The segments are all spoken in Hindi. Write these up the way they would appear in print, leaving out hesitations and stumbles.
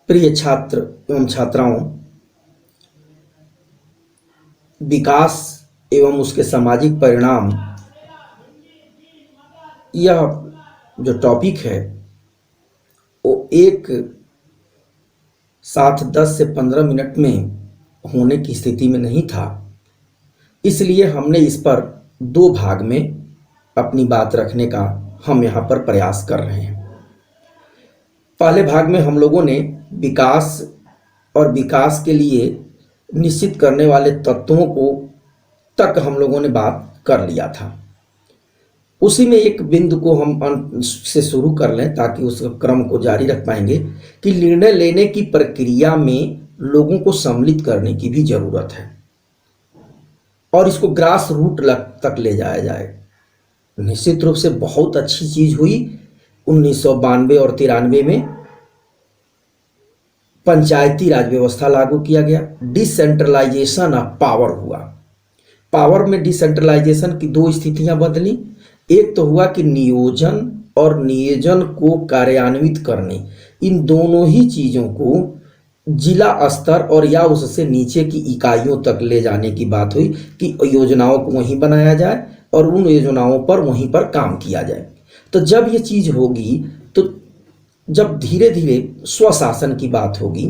प्रिय छात्र एवं छात्राओं, विकास एवं उसके सामाजिक परिणाम, यह जो टॉपिक है वो एक साथ 10 से 15 मिनट में होने की स्थिति में नहीं था। इसलिए हमने इस पर 2 भाग में अपनी बात रखने का हम यहाँ पर प्रयास कर रहे हैं। पहले भाग में हम लोगों ने विकास और विकास के लिए निश्चित करने वाले तत्वों को तक हम लोगों ने बात कर लिया था। उसी में एक बिंदु को हम अंत से शुरू कर लें ताकि उस क्रम को जारी रख पाएंगे कि निर्णय लेने की प्रक्रिया में लोगों को सम्मिलित करने की भी जरूरत है और इसको ग्रास रूट तक ले जाया जाए। निश्चित रूप से बहुत अच्छी चीज हुई 1992 और 93 में पंचायती राज व्यवस्था लागू किया गया, डिसेंट्रलाइजेशन ऑफ पावर हुआ। पावर में डिसेंट्रलाइजेशन की 2 स्थितियां बदली। एक तो हुआ कि नियोजन और नियोजन को कार्यान्वित करने, इन दोनों ही चीजों को जिला स्तर और या उससे नीचे की इकाइयों तक ले जाने की बात हुई कि योजनाओं को वहीं बनाया जाए और उन योजनाओं पर वहीं पर काम किया जाए। तो जब ये चीज होगी तो जब धीरे धीरे स्वशासन की बात होगी,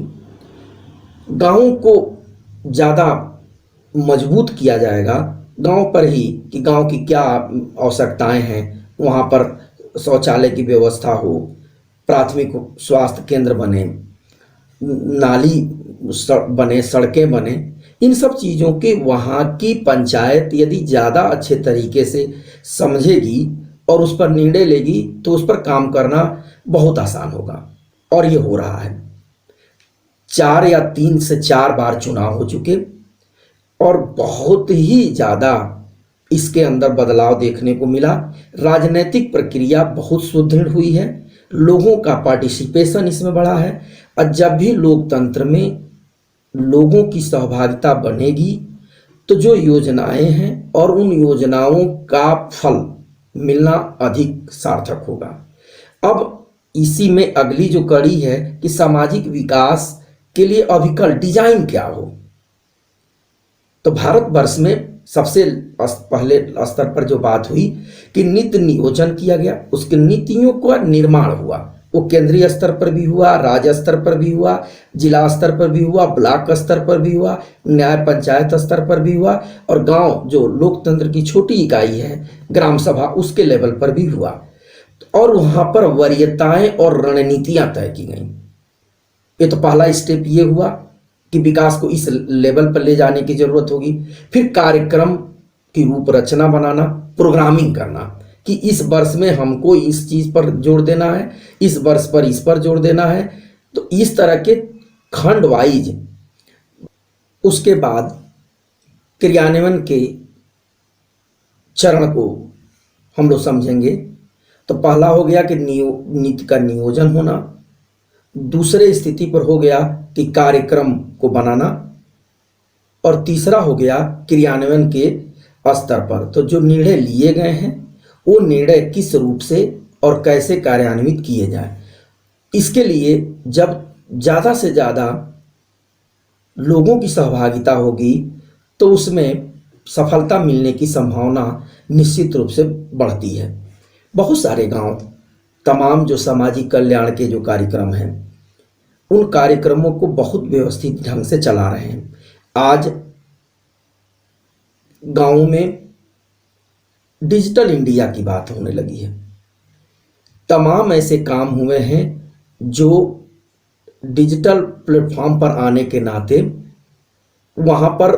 गांवों को ज़्यादा मजबूत किया जाएगा, गांव पर ही कि गांव की क्या आवश्यकताएं हैं, वहाँ पर शौचालय की व्यवस्था हो, प्राथमिक स्वास्थ्य केंद्र बने, नाली बने, सड़कें बने, इन सब चीज़ों के वहाँ की पंचायत यदि ज़्यादा अच्छे तरीके से समझेगी और उस पर निर्णय लेगी तो उस पर काम करना बहुत आसान होगा। और ये हो रहा है। 4 या 3 से 4 बार चुनाव हो चुके और बहुत ही ज़्यादा इसके अंदर बदलाव देखने को मिला। राजनीतिक प्रक्रिया बहुत सुदृढ़ हुई है, लोगों का पार्टिसिपेशन इसमें बढ़ा है। और जब भी लोकतंत्र में लोगों की सहभागिता बढ़ेगी तो जो योजनाएं हैं और उन योजनाओं का फल मिलना अधिक सार्थक होगा। अब इसी में अगली जो कड़ी है कि सामाजिक विकास के लिए अभिकल डिजाइन क्या हो। तो भारतवर्ष में सबसे पहले स्तर पर जो बात हुई कि नीति नियोजन किया गया, उसके नीतियों का निर्माण हुआ। वो केंद्रीय स्तर पर भी हुआ, राज्य स्तर पर भी हुआ, जिला स्तर पर भी हुआ, ब्लॉक स्तर पर भी हुआ, न्याय पंचायत स्तर पर भी हुआ और गांव जो लोकतंत्र की छोटी इकाई है ग्राम सभा, उसके लेवल पर भी हुआ। और वहां पर वरीयताएं और रणनीतियां तय की गई। ये तो पहला स्टेप ये हुआ कि विकास को इस लेवल पर ले जाने की जरूरत होगी। फिर कार्यक्रम की रूपरचना बनाना, प्रोग्रामिंग करना कि इस वर्ष में हमको इस चीज पर जोर देना है, इस वर्ष पर इस पर जोर देना है। तो इस तरह के खंड वाइज उसके बाद क्रियान्वयन के चरण को हम लोग समझेंगे। तो पहला हो गया कि नीति का नियोजन होना, दूसरे स्थिति पर हो गया कि कार्यक्रम को बनाना और तीसरा हो गया क्रियान्वयन के स्तर पर। तो जो निर्णय लिए गए हैं वो निर्णय किस रूप से और कैसे कार्यान्वित किए जाए, इसके लिए जब ज़्यादा से ज़्यादा लोगों की सहभागिता होगी तो उसमें सफलता मिलने की संभावना निश्चित रूप से बढ़ती है। बहुत सारे गांव तमाम जो सामाजिक कल्याण के जो कार्यक्रम हैं उन कार्यक्रमों को बहुत व्यवस्थित ढंग से चला रहे हैं। आज गांवों में डिजिटल इंडिया की बात होने लगी है। तमाम ऐसे काम हुए हैं जो डिजिटल प्लेटफॉर्म पर आने के नाते वहां पर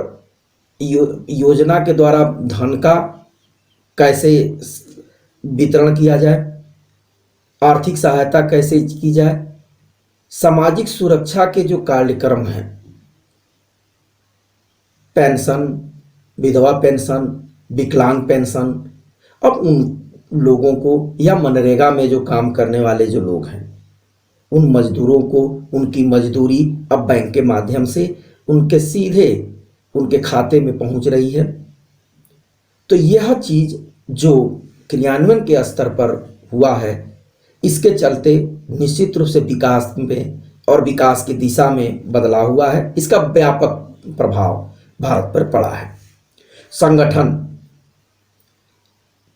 योजना के द्वारा धन का कैसे वितरण किया जाए, आर्थिक सहायता कैसे की जाए, सामाजिक सुरक्षा के जो कार्यक्रम हैं, पेंशन, विधवा पेंशन, विकलांग पेंशन, अब उन लोगों को या मनरेगा में जो काम करने वाले जो लोग हैं उन मजदूरों को उनकी मजदूरी अब बैंक के माध्यम से उनके सीधे उनके खाते में पहुंच रही है। तो यह चीज जो क्रियान्वयन के स्तर पर हुआ है, इसके चलते निश्चित रूप से विकास में और विकास की दिशा में बदलाव हुआ है। इसका व्यापक प्रभाव भारत पर पड़ा है। संगठन,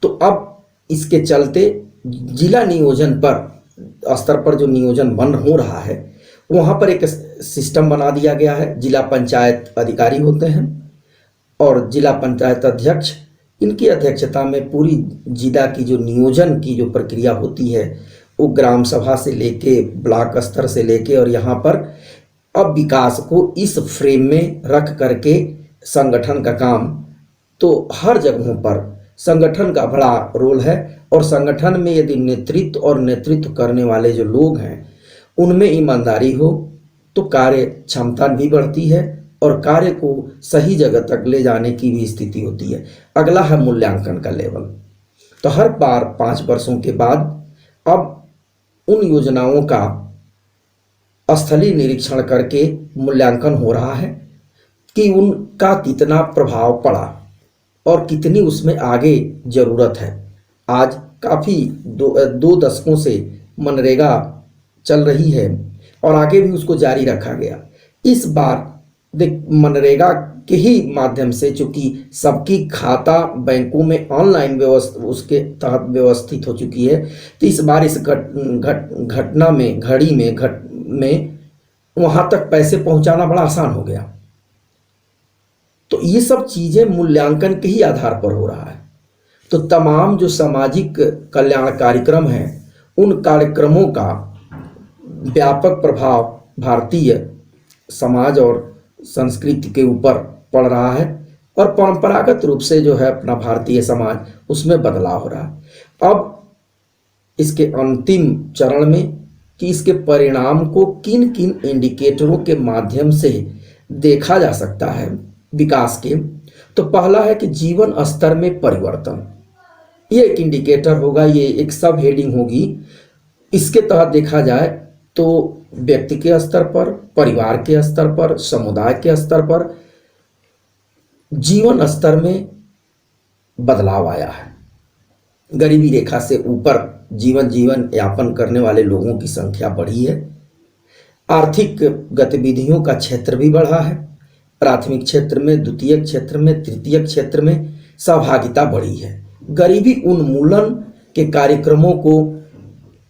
तो अब इसके चलते जिला नियोजन पर स्तर पर जो नियोजन बन हो रहा है, वहाँ पर एक सिस्टम बना दिया गया है। जिला पंचायत अधिकारी होते हैं और जिला पंचायत अध्यक्ष, इनकी अध्यक्षता में पूरी जिला की जो नियोजन की जो प्रक्रिया होती है, वो ग्राम सभा से लेके ब्लॉक स्तर से लेके, और यहाँ पर अब विकास को इस फ्रेम में रख करके संगठन का काम, तो हर जगहों पर संगठन का बड़ा रोल है। और संगठन में यदि नेतृत्व और नेतृत्व करने वाले जो लोग हैं उनमें ईमानदारी हो तो कार्य क्षमता भी बढ़ती है और कार्य को सही जगह तक ले जाने की भी स्थिति होती है। अगला है मूल्यांकन का लेवल। तो हर बार 5 वर्षों के बाद अब उन योजनाओं का स्थलीय निरीक्षण करके मूल्यांकन हो रहा है कि उनका कितना प्रभाव पड़ा और कितनी उसमें आगे ज़रूरत है। आज काफ़ी 2 दशकों से मनरेगा चल रही है और आगे भी उसको जारी रखा गया। इस बार देख, मनरेगा के ही माध्यम से, चूँकि सबकी खाता बैंकों में ऑनलाइन व्यवस्था उसके तहत व्यवस्थित हो चुकी है, तो इस बार इस घटना में घड़ी में वहाँ तक पैसे पहुँचाना बड़ा आसान हो गया। तो ये सब चीज़ें मूल्यांकन के ही आधार पर हो रहा है। तो तमाम जो सामाजिक कल्याण कार्यक्रम हैं, उन कार्यक्रमों का व्यापक प्रभाव भारतीय समाज और संस्कृति के ऊपर पड़ रहा है और परंपरागत रूप से जो है अपना भारतीय समाज, उसमें बदलाव हो रहा है। अब इसके अंतिम चरण में कि इसके परिणाम को किन किन इंडिकेटरों के माध्यम से देखा जा सकता है विकास के, तो पहला है कि जीवन स्तर में परिवर्तन। ये एक इंडिकेटर होगा, ये एक सब हेडिंग होगी। इसके तहत देखा जाए तो व्यक्ति के स्तर पर, परिवार के स्तर पर, समुदाय के स्तर पर जीवन स्तर में बदलाव आया है। गरीबी रेखा से ऊपर जीवन यापन करने वाले लोगों की संख्या बढ़ी है। आर्थिक गतिविधियों का क्षेत्र भी बढ़ा है। प्राथमिक क्षेत्र में, द्वितीयक क्षेत्र में, तृतीयक क्षेत्र में सहभागिता बढ़ी है। गरीबी उन्मूलन के कार्यक्रमों को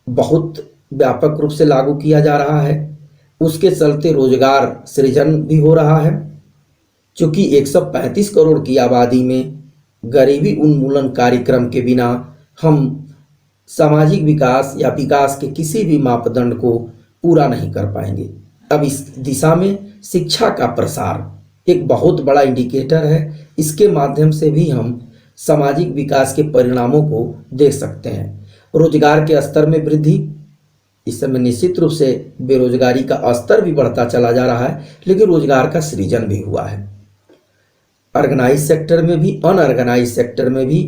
बहुत व्यापक रूप से लागू किया जा रहा है। उसके चलते रोजगार सृजन भी हो रहा है। चूँकि 135 करोड़ की आबादी में गरीबी उन्मूलन कार्यक्रम के बिना हम सामाजिक विकास या विकास के किसी भी मापदंड को पूरा नहीं कर पाएंगे। अब इस दिशा में शिक्षा का प्रसार एक बहुत बड़ा इंडिकेटर है। इसके माध्यम से भी हम सामाजिक विकास के परिणामों को देख सकते हैं। रोजगार के स्तर में वृद्धि, इस समय निश्चित रूप से बेरोजगारी का स्तर भी बढ़ता चला जा रहा है, लेकिन रोजगार का सृजन भी हुआ है। ऑर्गेनाइज सेक्टर में भी, अनऑर्गेनाइज सेक्टर में भी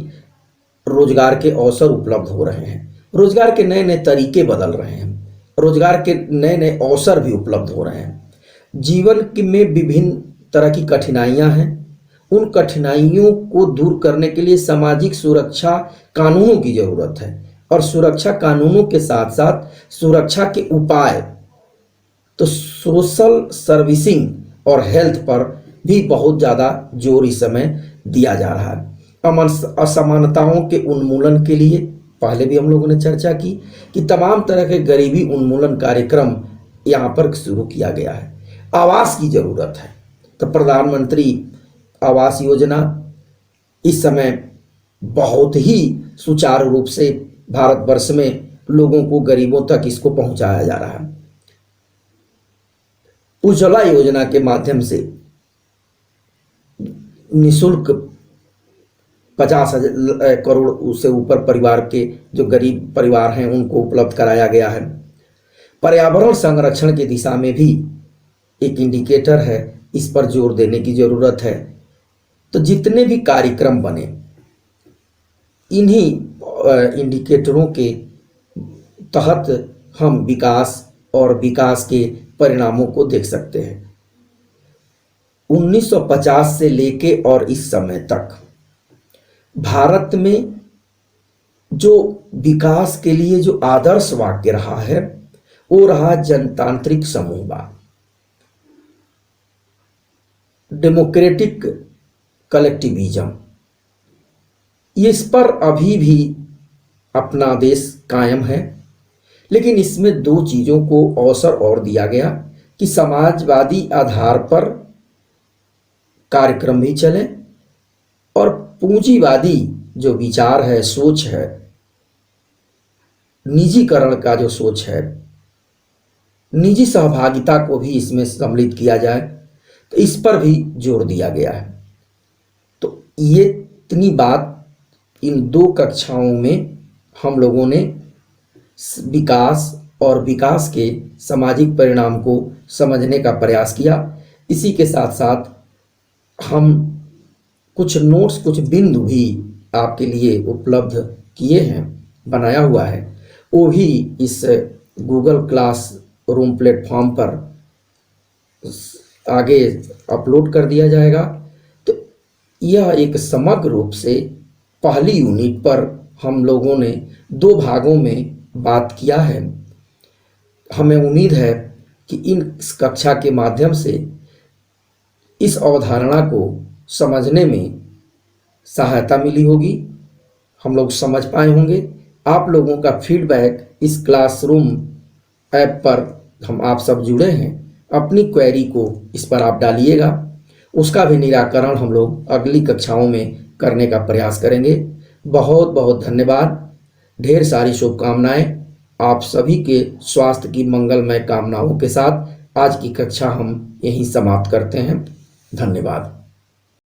रोजगार के अवसर उपलब्ध हो रहे हैं। रोजगार के नए नए तरीके बदल रहे हैं, रोजगार के नए नए अवसर भी उपलब्ध हो रहे हैं। जीवन में विभिन्न तरह की कठिनाइयां हैं, उन कठिनाइयों को दूर करने के लिए सामाजिक सुरक्षा कानूनों की जरूरत है और सुरक्षा कानूनों के साथ साथ सुरक्षा के उपाय, तो सोशल सर्विसिंग और हेल्थ पर भी बहुत ज़्यादा जोर इस समय दिया जा रहा है। असमानताओं के उन्मूलन के लिए पहले भी हम लोगों ने चर्चा की कि तमाम तरह के गरीबी उन्मूलन कार्यक्रम यहाँ पर शुरू किया गया है। आवास की ज़रूरत है, तो प्रधानमंत्री आवास योजना इस समय बहुत ही सुचारू रूप से भारतवर्ष में लोगों को, गरीबों तक इसको पहुंचाया जा रहा है। उज्ज्वला योजना के माध्यम से निःशुल्क 50 करोड़ से ऊपर परिवार के जो गरीब परिवार हैं उनको उपलब्ध कराया गया है। पर्यावरण संरक्षण की दिशा में भी एक इंडिकेटर है, इस पर जोर देने की जरूरत है। तो जितने भी कार्यक्रम बने, इन्हीं इंडिकेटरों के तहत हम विकास और विकास के परिणामों को देख सकते हैं। 1950 से लेके और इस समय तक भारत में जो विकास के लिए जो आदर्श वाक्य रहा है वो रहा जनतांत्रिक समूहवाद, डेमोक्रेटिक कलेक्टिविज्म। इस पर अभी भी अपना देश कायम है, लेकिन इसमें दो चीज़ों को अवसर और दिया गया कि समाजवादी आधार पर कार्यक्रम भी चले और पूंजीवादी जो विचार है, सोच है, निजीकरण का जो सोच है, निजी सहभागिता को भी इसमें सम्मिलित किया जाए, तो इस पर भी जोर दिया गया है। तो ये इतनी बात इन दो कक्षाओं में हम लोगों ने विकास और विकास के सामाजिक परिणाम को समझने का प्रयास किया। इसी के साथ साथ हम कुछ नोट्स, कुछ बिंदु भी आपके लिए उपलब्ध किए हैं, बनाया हुआ है, वो भी इस गूगल क्लासरूम प्लेटफॉर्म पर आगे अपलोड कर दिया जाएगा। तो यह एक समग्र रूप से पहली यूनिट पर हम लोगों ने दो भागों में बात किया है। हमें उम्मीद है कि इस कक्षा के माध्यम से इस अवधारणा को समझने में सहायता मिली होगी, हम लोग समझ पाए होंगे। आप लोगों का फीडबैक इस क्लासरूम ऐप पर हम आप सब जुड़े हैं, अपनी क्वेरी को इस पर आप डालिएगा, उसका भी निराकरण हम लोग अगली कक्षाओं में करने का प्रयास करेंगे। बहुत बहुत धन्यवाद, ढेर सारी शुभकामनाएं। आप सभी के स्वास्थ्य की मंगलमय कामनाओं के साथ आज की कक्षा हम यहीं समाप्त करते हैं। धन्यवाद।